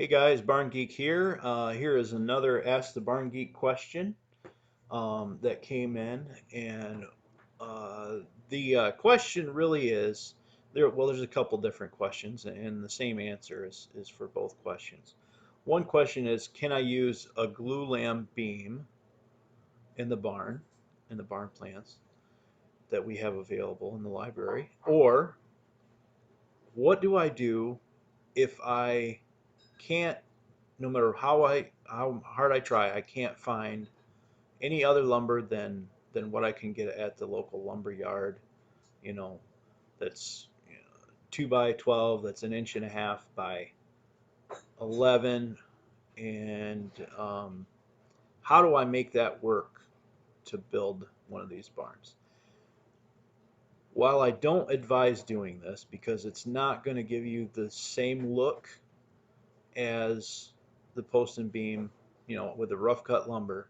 Hey guys, Barn Geek here. Here is another Ask the Barn Geek question that came in, and the question really is there. Well, there's a couple different questions, and the same answer is for both questions. One question is, can I use a glue lamb beam in the barn plants that we have available in the library, or what do I do if I can't, no matter how hard I try, I can't find any other lumber than what I can get at the local lumber yard. You know, that's 2x12. That's an inch and a half by 11. And how do I make that work to build one of these barns? While I don't advise doing this because it's not going to give you the same look as the post and beam, with the rough cut lumber,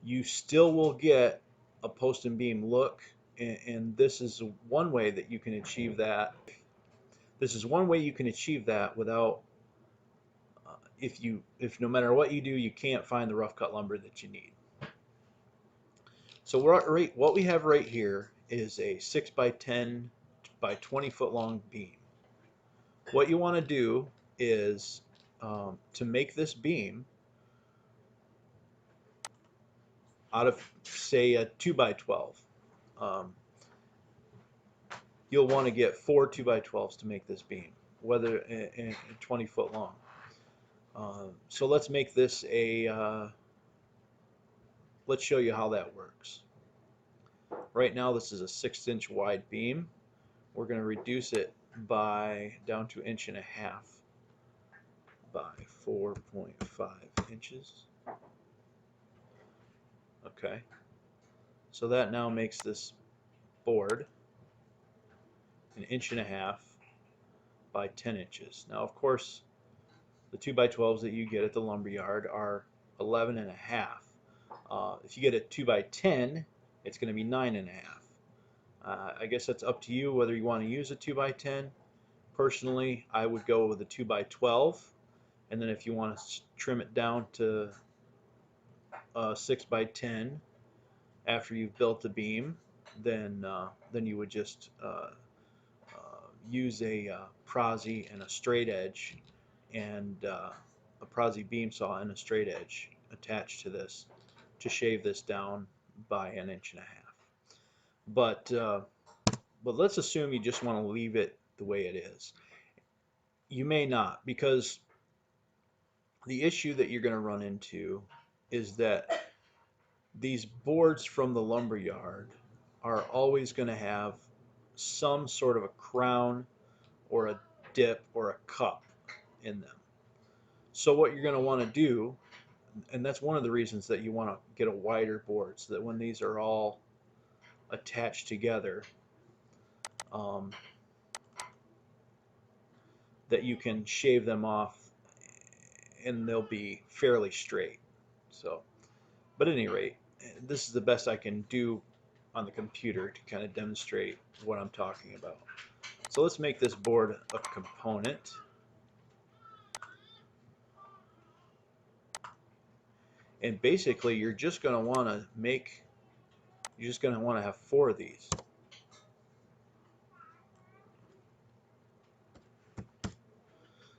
you still will get a post and beam look, and this is one way that you can achieve that. This is one way you can achieve that without, if no matter what you do, you can't find the rough cut lumber that you need. So what we have right here is a 6 by 10 by 20 foot long beam. What you want to do is, to make this beam out of, say, a 2 by 12. You'll want to get 4 2x12s to make this beam, whether in 20 foot long. So let's make this let's show you how that works. Right now this is a 6-inch wide beam. We're going to reduce it down to 1.5 inches by 4.5 inches. Okay, so that now makes this board 1.5 inches by 10 inches. Now, of course, the 2x12s that you get at the lumber yard are 11.5. If you get a 2x10, it's going to be 9.5. I guess that's up to you whether you want to use a 2x10. Personally, I would go with a 2x12, and then if you want to trim it down to 6x10 after you've built the beam, then you would just use a prozzy and a straight edge, and a prozzy beam saw and a straight edge attached to this to shave this down by 1.5 inches. But let's assume you just want to leave it the way it is. You may not, because the issue that you're going to run into is that these boards from the lumber yard are always going to have some sort of a crown or a dip or a cup in them. So what you're going to want to do, and that's one of the reasons that you want to get a wider board, so that when these are all attached together, that you can shave them off and they'll be fairly straight. So, but at any rate, this is the best I can do on the computer to kind of demonstrate what I'm talking about. So let's make this board a component. And basically you're just going to want to have 4 of these.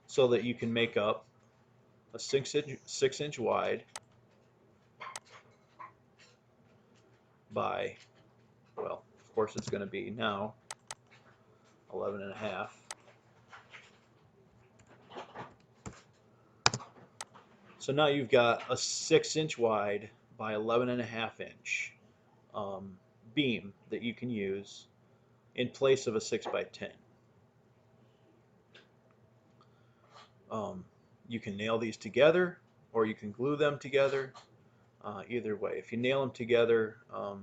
So that you can make up a 6-inch wide by, well, of course it's going to be now 11.5. So now you've got a 6-inch wide by 11.5 inch beam that you can use in place of a 6x10. You can nail these together, or you can glue them together. Either way, if you nail them together, of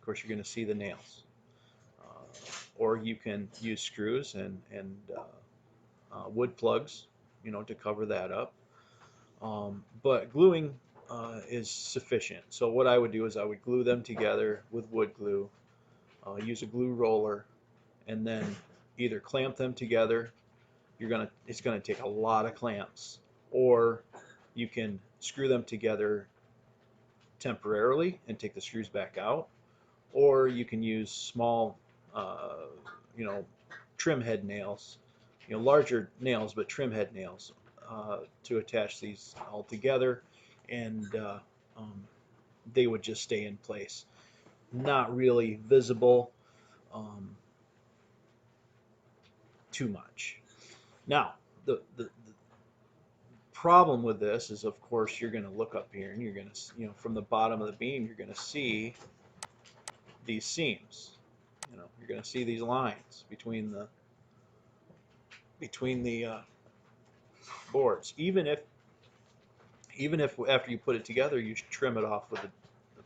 course you're going to see the nails. Or you can use screws and wood plugs, to cover that up. But gluing is sufficient. So what I would do is I would glue them together with wood glue, use a glue roller, and then either clamp them together it's gonna take a lot of clamps, or you can screw them together temporarily and take the screws back out, or you can use small, uh, you know, trim head nails, larger nails, but trim head nails to attach these all together, and um, they would just stay in place. Not really visible um, too much. Now, the problem with this is, of course, you're going to look up here and you're going to, from the bottom of the beam, you're going to see these seams. You're going to see these lines between the boards. Even if after you put it together you trim it off with the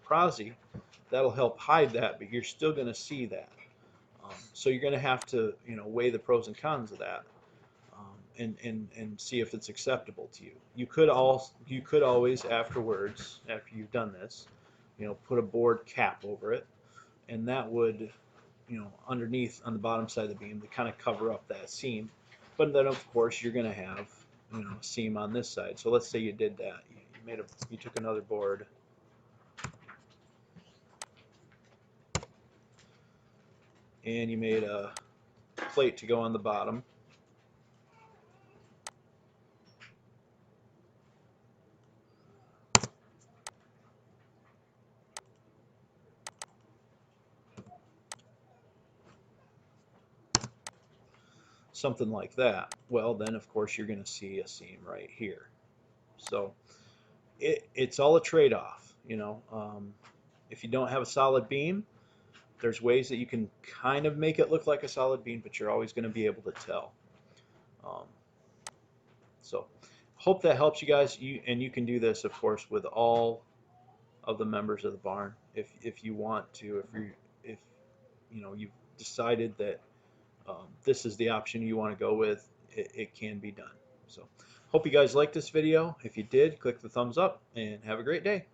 Prezi, that'll help hide that, but you're still going to see that. So you're going to have to weigh the pros and cons of that, and see if it's acceptable to you. You could always afterwards, after you've done this, put a board cap over it, and that would, underneath on the bottom side of the beam to kind of cover up that seam. But then of course you're going to have a seam on this side. So let's say you did that. You took another board and you made a plate to go on the bottom. Something like that. Well, then of course you're going to see a seam right here. So it's all a trade-off. If you don't have a solid beam, there's ways that you can kind of make it look like a solid beam, but you're always going to be able to tell. Um, so hope that helps you guys. You can do this, of course, with all of the members of the barn if you want to. If you've decided that this is the option you want to go with, it can be done. So hope you guys liked this video. If you did, click the thumbs up and have a great day.